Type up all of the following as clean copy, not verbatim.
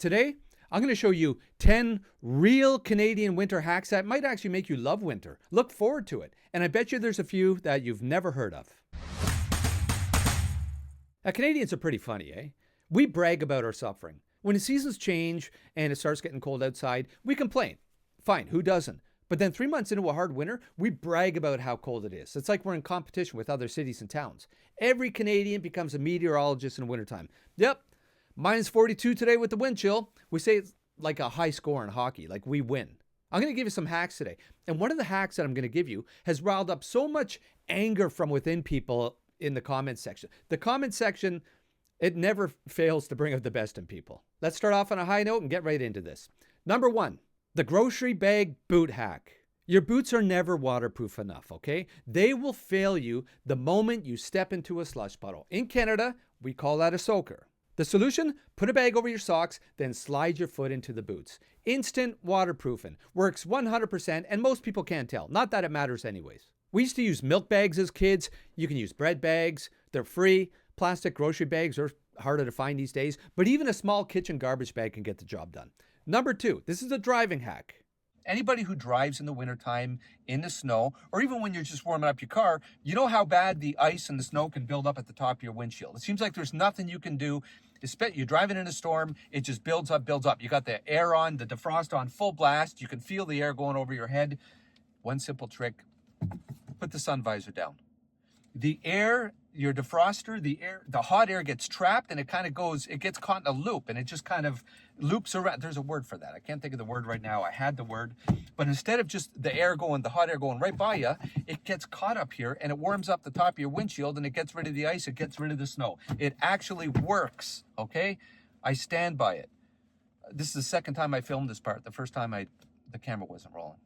Today, I'm going to show you 10 real Canadian winter hacks that might actually make you love winter. Look forward to it. And I bet you there's a few that you've never heard of. Now, Canadians are pretty funny, eh? We brag about our suffering. When the seasons change and it starts getting cold outside, we complain. Fine, who doesn't? But then 3 months into a hard winter, we brag about how cold it is. It's like we're in competition with other cities and towns. Every Canadian becomes a meteorologist in wintertime. Yep, minus 42 today with the wind chill. We say it's like a high score in hockey, like we win. I'm going to give you some hacks today. And one of the hacks that I'm going to give you has riled up so much anger from within people in the comments section. The comment section, it never fails to bring out the best in people. Let's start off on a high note and get right into this. Number 1, the grocery bag boot hack. Your boots are never waterproof enough, okay? They will fail you the moment you step into a slush puddle. In Canada, we call that a soaker. The solution? Put a bag over your socks, then slide your foot into the boots. Instant waterproofing. Works 100%, and most people can't tell. Not that it matters anyways. We used to use milk bags as kids. You can use bread bags. They're free. Plastic grocery bags are harder to find these days, but even a small kitchen garbage bag can get the job done. Number 2, this is a driving hack. Anybody who drives in the wintertime in the snow, or even when you're just warming up your car, you know how bad the ice and the snow can build up at the top of your windshield. It seems like there's nothing you can do. You're driving in a storm, it just builds up. You got the air on, the defrost on full blast. You can feel the air going over your head. One simple trick, put the sun visor down. The air, your defroster, the hot air gets trapped and it gets caught in a loop and it just kind of loops around. There's a word for that. I can't think of the word right now. I had the word, but instead of just the hot air going right by you, it gets caught up here and it warms up the top of your windshield and it gets rid of the ice. It gets rid of the snow. It actually works. Okay. I stand by it. This is the second time I filmed this part. The first time the camera wasn't rolling.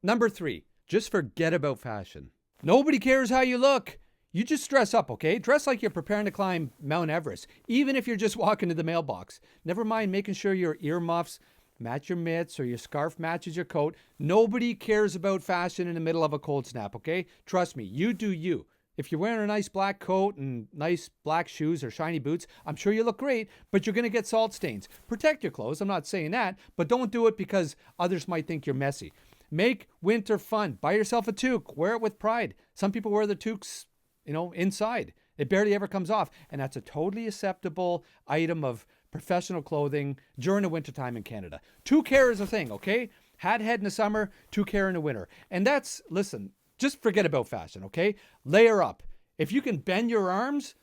Number 3, just forget about fashion. Nobody cares how you look. You just dress up, okay? Dress like you're preparing to climb Mount Everest, even if you're just walking to the mailbox. Never mind making sure your earmuffs match your mitts or your scarf matches your coat. Nobody cares about fashion in the middle of a cold snap, okay? Trust me, you do you. If you're wearing a nice black coat and nice black shoes or shiny boots, I'm sure you look great, but you're going to get salt stains. Protect your clothes, I'm not saying that, but don't do it because others might think you're messy. Make winter fun. Buy yourself a toque. Wear it with pride. Some people wear the toques inside. It barely ever comes off. And that's a totally acceptable item of professional clothing during the wintertime in Canada. Toque hair is a thing, okay? Hat head in the summer, toque hair in the winter. And listen, just forget about fashion, okay? Layer up. If you can bend your arms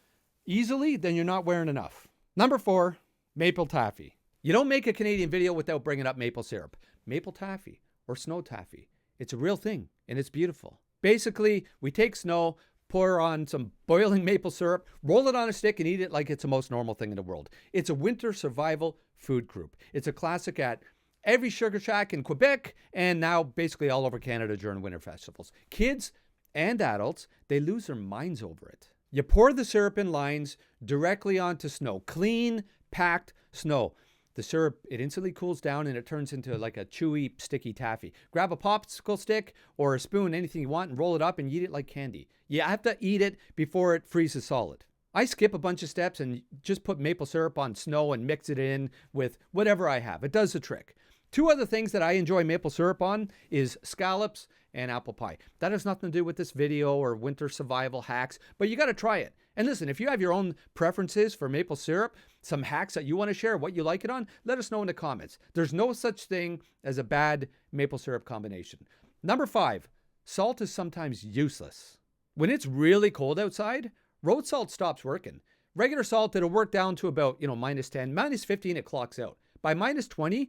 easily, then you're not wearing enough. Number 4, maple taffy. You don't make a Canadian video without bringing up maple syrup. Maple taffy or snow taffy. It's a real thing and it's beautiful. Basically, we take snow, pour on some boiling maple syrup, roll it on a stick, and eat it like it's the most normal thing in the world. It's a winter survival food group. It's a classic at every sugar shack in Quebec and now basically all over Canada during winter festivals. Kids and adults, they lose their minds over it. You pour the syrup in lines directly onto snow, clean, packed snow. The syrup, it instantly cools down and it turns into like a chewy, sticky taffy. Grab a popsicle stick or a spoon, anything you want, and roll it up and eat it like candy. You have to eat it before it freezes solid. I skip a bunch of steps and just put maple syrup on snow and mix it in with whatever I have. It does the trick. 2 other things that I enjoy maple syrup on is scallops and apple pie. That has nothing to do with this video or winter survival hacks, but you got to try it. And listen, if you have your own preferences for maple syrup, some hacks that you want to share, what you like it on, let us know in the comments. There's no such thing as a bad maple syrup combination. Number 5, salt is sometimes useless. When it's really cold outside, road salt stops working. Regular salt, it'll work down to about, minus 10, minus 15, it clocks out. By minus 20,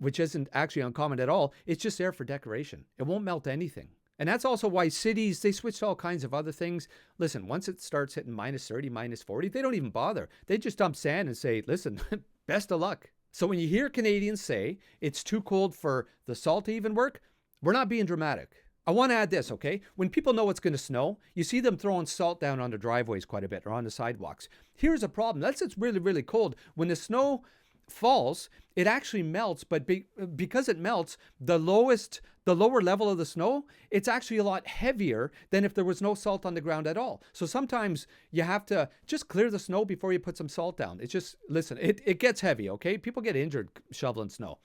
which isn't actually uncommon at all, it's just there for decoration. It won't melt anything. And that's also why cities, they switch to all kinds of other things. Listen, once it starts hitting minus 30, minus 40, they don't even bother. They just dump sand and say, listen, best of luck. So when you hear Canadians say it's too cold for the salt to even work, we're not being dramatic. I want to add this, okay? When people know it's going to snow, you see them throwing salt down on the driveways quite a bit or on the sidewalks. Here's a problem. That's it's really, really cold. When the snow falls, it actually melts, but because it melts, the lower level of the snow, it's actually a lot heavier than if there was no salt on the ground at all. So sometimes you have to just clear the snow before you put some salt down. It's just, listen, it gets heavy, okay? People get injured shoveling snow.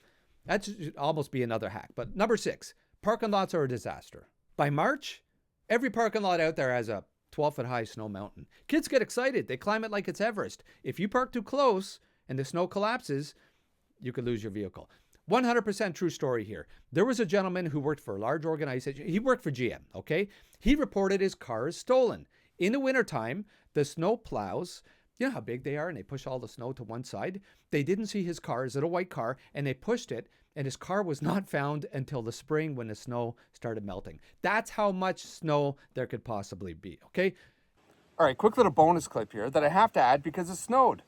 That should almost be another hack. But number 6, parking lots are a disaster. By March, every parking lot out there has a 12-foot high snow mountain. Kids get excited. They climb it like it's Everest. If you park too close and the snow collapses, you could lose your vehicle. 100% true story here. There was a gentleman who worked for a large organization. He worked for GM, okay? He reported his car is stolen. In the wintertime, the snow plows, you know how big they are, and they push all the snow to one side. They didn't see his car, his little white car, and they pushed it, and his car was not found until the spring when the snow started melting. That's how much snow there could possibly be, okay? All right, quick little bonus clip here that I have to add because it snowed.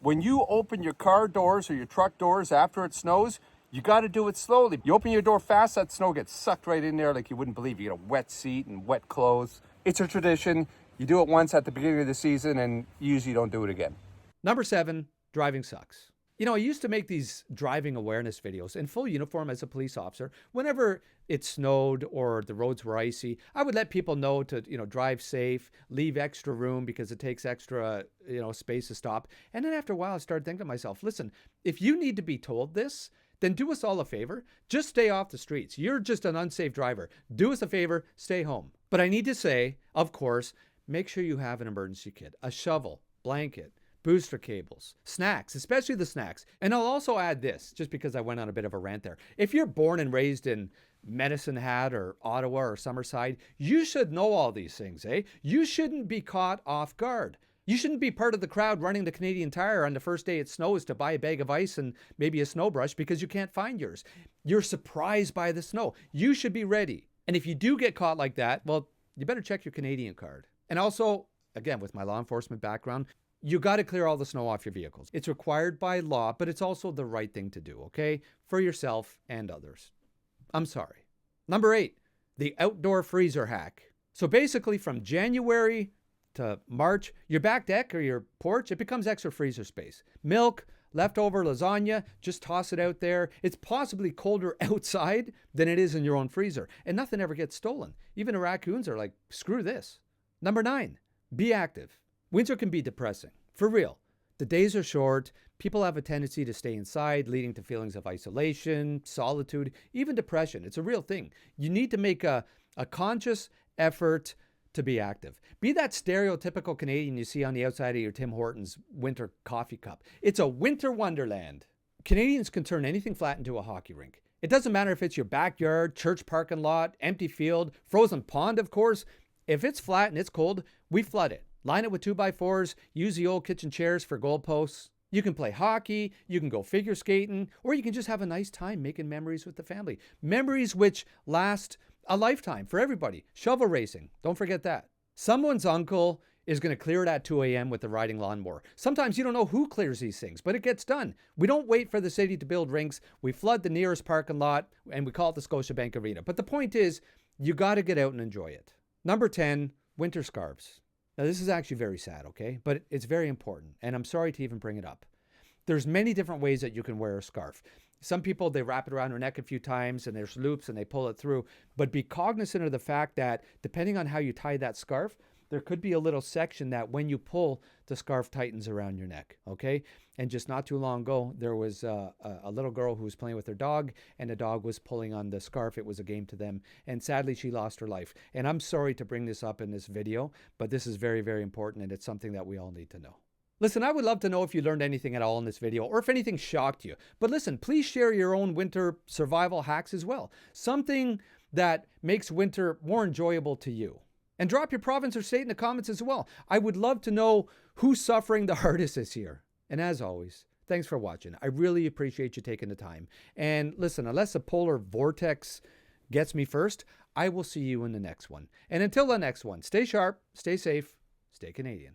When you open your car doors or your truck doors after it snows, you got to do it slowly. You open your door fast, that snow gets sucked right in there like you wouldn't believe. You get a wet seat and wet clothes. It's a tradition. You do it once at the beginning of the season and you usually don't do it again. Number 7, driving sucks. You know, I used to make these driving awareness videos in full uniform as a police officer. Whenever it snowed or the roads were icy, I would let people know to, drive safe, leave extra room because it takes extra, space to stop. And then after a while, I started thinking to myself, listen, if you need to be told this, then do us all a favor. Just stay off the streets. You're just an unsafe driver. Do us a favor, stay home. But I need to say, of course, make sure you have an emergency kit, a shovel, blanket, booster cables, snacks, especially the snacks. And I'll also add this, just because I went on a bit of a rant there. If you're born and raised in Medicine Hat or Ottawa or Summerside, you should know all these things, eh? You shouldn't be caught off guard. You shouldn't be part of the crowd running to Canadian Tire on the first day it snows to buy a bag of ice and maybe a snow brush because you can't find yours. You're surprised by the snow. You should be ready. And if you do get caught like that, well, you better check your Canadian card. And also, again, with my law enforcement background, you got to clear all the snow off your vehicles. It's required by law, but it's also the right thing to do, okay? For yourself and others. I'm sorry. Number 8, the outdoor freezer hack. So basically from January to March, your back deck or your porch, it becomes extra freezer space. Milk, leftover lasagna, just toss it out there. It's possibly colder outside than it is in your own freezer. And nothing ever gets stolen. Even the raccoons are like, screw this. Number 9, be active. Winter can be depressing. For real. The days are short. People have a tendency to stay inside, leading to feelings of isolation, solitude, even depression. It's a real thing. You need to make a conscious effort to be active. Be that stereotypical Canadian you see on the outside of your Tim Hortons winter coffee cup. It's a winter wonderland. Canadians can turn anything flat into a hockey rink. It doesn't matter if it's your backyard, church parking lot, empty field, frozen pond, of course. If it's flat and it's cold, we flood it. Line it with 2x4s, use the old kitchen chairs for goalposts. You can play hockey, you can go figure skating, or you can just have a nice time making memories with the family. Memories which last a lifetime for everybody. Shovel racing, don't forget that. Someone's uncle is going to clear it at 2 a.m. with the riding lawnmower. Sometimes you don't know who clears these things, but it gets done. We don't wait for the city to build rinks. We flood the nearest parking lot, and we call it the Scotiabank Arena. But the point is, you got to get out and enjoy it. Number 10, winter scarves. Now, this is actually very sad, okay? But it's very important, and I'm sorry to even bring it up. There's many different ways that you can wear a scarf. Some people, they wrap it around their neck a few times, and there's loops, and they pull it through. But be cognizant of the fact that depending on how you tie that scarf, there could be a little section that when you pull, the scarf tightens around your neck, okay? And just not too long ago, there was a little girl who was playing with her dog, and the dog was pulling on the scarf. It was a game to them, and sadly, she lost her life. And I'm sorry to bring this up in this video, but this is very, very important, and it's something that we all need to know. Listen, I would love to know if you learned anything at all in this video, or if anything shocked you. But listen, please share your own winter survival hacks as well. Something that makes winter more enjoyable to you. And drop your province or state in the comments as well. I would love to know who's suffering the hardest this year. And as always, thanks for watching. I really appreciate you taking the time. And listen, unless a polar vortex gets me first, I will see you in the next one. And until the next one, stay sharp, stay safe, stay Canadian.